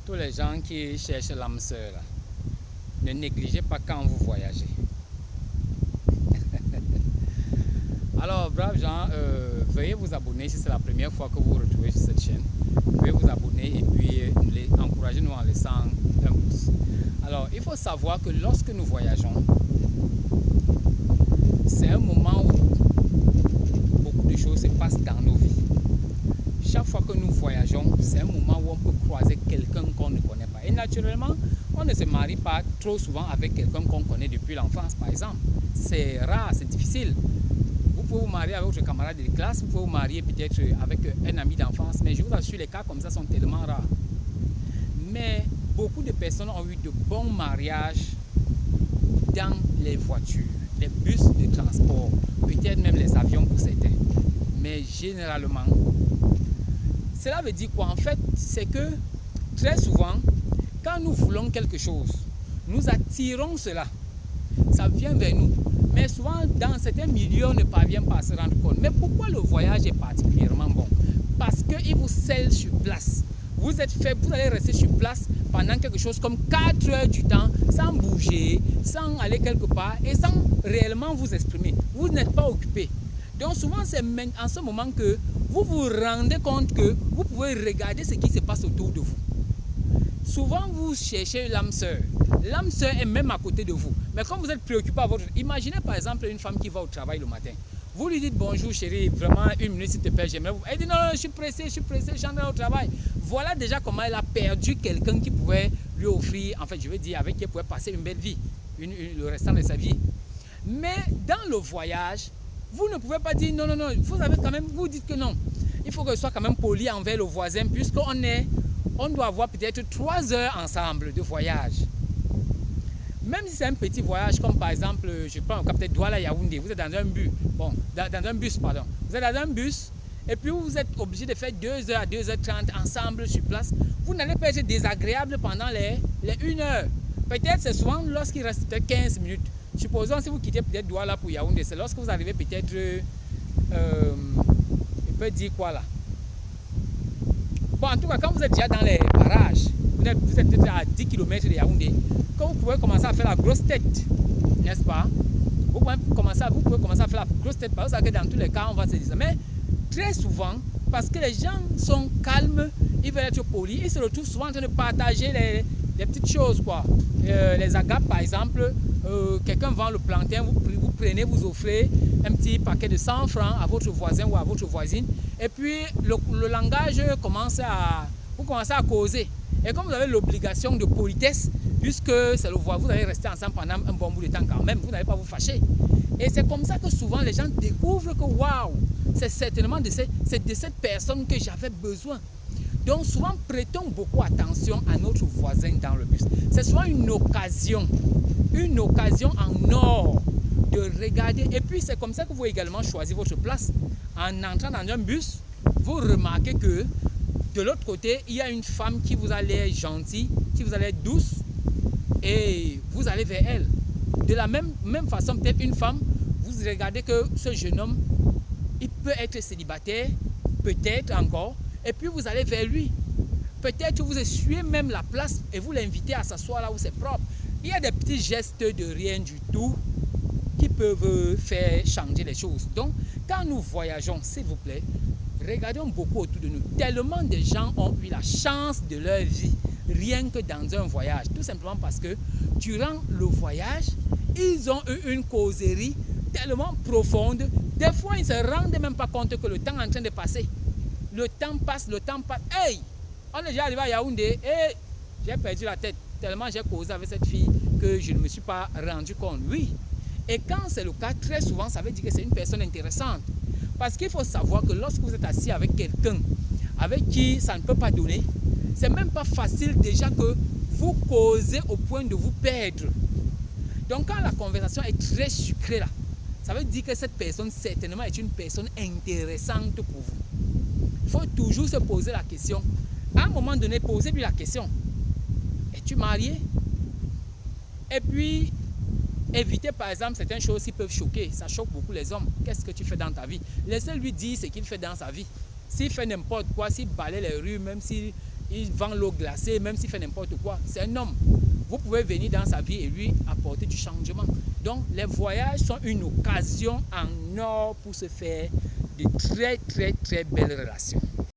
tous les gens qui cherchent l'âme sœur, là, ne négligez pas quand vous voyagez. Alors, braves gens, veuillez vous abonner si c'est la première fois que vous vous retrouvez sur cette chaîne. Veuillez vous abonner et puis encouragez-nous en laissant un pouce. Alors, il faut savoir que lorsque nous voyageons, c'est un moment où beaucoup de choses se passent dans nos vies. Chaque fois que nous voyageons, c'est un moment où on peut croiser quelqu'un qu'on ne connaît pas. Et naturellement, on ne se marie pas trop souvent avec quelqu'un qu'on connaît depuis l'enfance, par exemple. C'est rare, c'est difficile. Vous pouvez vous marier avec votre camarade de classe, vous pouvez vous marier peut-être avec un ami d'enfance, mais je vous assure, les cas comme ça sont tellement rares. Mais beaucoup de personnes ont eu de bons mariages dans les voitures, les bus de transport, peut-être même les avions pour certains. Mais généralement, cela veut dire quoi? En fait, c'est que très souvent, quand nous voulons quelque chose, nous attirons cela. Ça vient vers nous. Mais souvent, dans certains milieux, on ne parvient pas à se rendre compte. Mais pourquoi le voyage est particulièrement bon? Parce qu'il vous scelle sur place. Vous allez rester sur place pendant quelque chose comme 4 heures du temps, sans bouger, sans aller quelque part et sans réellement vous exprimer. Vous n'êtes pas occupé. Donc souvent, c'est en ce moment que vous vous rendez compte que vous pouvez regarder ce qui se passe autour de vous. Souvent, vous cherchez l'âme sœur. L'âme sœur est même à côté de vous. Mais comme vous êtes préoccupé à votre... Imaginez par exemple une femme qui va au travail le matin. Vous lui dites bonjour chérie, vraiment 1 minute s'il te plaît, j'aimerais vous... Elle dit non, je suis pressée, j'en ai au travail. Voilà déjà comment elle a perdu quelqu'un qui pouvait lui offrir, en fait je veux dire avec qui elle pouvait passer une belle vie, le restant de sa vie. Mais dans le voyage, vous ne pouvez pas dire non, vous avez quand même, vous dites que non. Il faut que ce soit quand même poli envers le voisin puisqu'on doit avoir peut-être 3 heures ensemble de voyage. Même si c'est un petit voyage, comme par exemple, je prends peut-être Douala-Yaoundé, vous êtes dans un bus, dans un bus, pardon. Vous êtes dans un bus, et puis vous êtes obligé de faire 2 heures à 2h30 ensemble sur place. Vous n'allez pas être désagréable pendant les 1 heure. Peut-être c'est souvent lorsqu'il reste peut-être 15 minutes. Supposons si vous quittez peut-être Douala pour Yaoundé, c'est lorsque vous arrivez peut-être, je peux dire quoi là? Bon, en tout cas, quand vous êtes déjà dans les parages, vous êtes peut-être à 10 km de Yaoundé, quand vous pouvez commencer à faire la grosse tête, n'est-ce pas? Vous pouvez commencer à faire la grosse tête, parce que dans tous les cas, on va se dire ça. Mais très souvent, parce que les gens sont calmes, ils veulent être polis, ils se retrouvent souvent en train de partager les petites choses, quoi. Les agapes, par exemple, quelqu'un vend le plantain, vous prenez, vous offrez un petit paquet de 100 francs à votre voisin ou à votre voisine, et puis le langage commence vous commencez à causer. Et comme vous avez l'obligation de politesse, puisque c'est le voisin, vous allez rester ensemble pendant un bon bout de temps quand même, vous n'allez pas vous fâcher. Et c'est comme ça que souvent les gens découvrent que waouh, c'est certainement de cette personne que j'avais besoin. Donc souvent prêtons beaucoup attention à notre voisin dans le bus. C'est souvent une occasion en or de regarder. Et puis c'est comme ça que vous également choisir votre place. En entrant dans un bus, vous remarquez que de l'autre côté, il y a une femme qui vous a l'air gentille, qui vous a l'air douce, et vous allez vers elle. De la même façon, peut-être une femme, vous regardez que ce jeune homme, il peut être célibataire, peut-être encore, et puis vous allez vers lui. Peut-être vous essuyez même la place et vous l'invitez à s'asseoir là où c'est propre. Il y a des petits gestes de rien du tout qui peuvent faire changer les choses. Donc, quand nous voyageons, s'il vous plaît, regardons beaucoup autour de nous. Tellement de gens ont eu la chance de leur vie, rien que dans un voyage. Tout simplement parce que durant le voyage, ils ont eu une causerie tellement profonde. Des fois, ils ne se rendent même pas compte que le temps est en train de passer. Le temps passe. Hey! On est déjà arrivé à Yaoundé et j'ai perdu la tête. Tellement j'ai causé avec cette fille que je ne me suis pas rendu compte. Oui. Et quand c'est le cas, très souvent, ça veut dire que c'est une personne intéressante. Parce qu'il faut savoir que lorsque vous êtes assis avec quelqu'un avec qui ça ne peut pas donner, c'est même pas facile déjà que vous causez au point de vous perdre. Donc quand la conversation est très sucrée là, ça veut dire que cette personne certainement est une personne intéressante pour vous. Il faut toujours se poser la question. À un moment donné, posez-lui la question. Es-tu marié? Et puis, évitez par exemple certaines choses qui peuvent choquer. Ça choque beaucoup les hommes. Qu'est-ce que tu fais dans ta vie? Laissez-lui dire ce qu'il fait dans sa vie. S'il fait n'importe quoi, s'il balaye les rues, même s'il il vend l'eau glacée, même s'il fait n'importe quoi. C'est un homme. Vous pouvez venir dans sa vie et lui apporter du changement. Donc, les voyages sont une occasion en or pour se faire de très belles relations.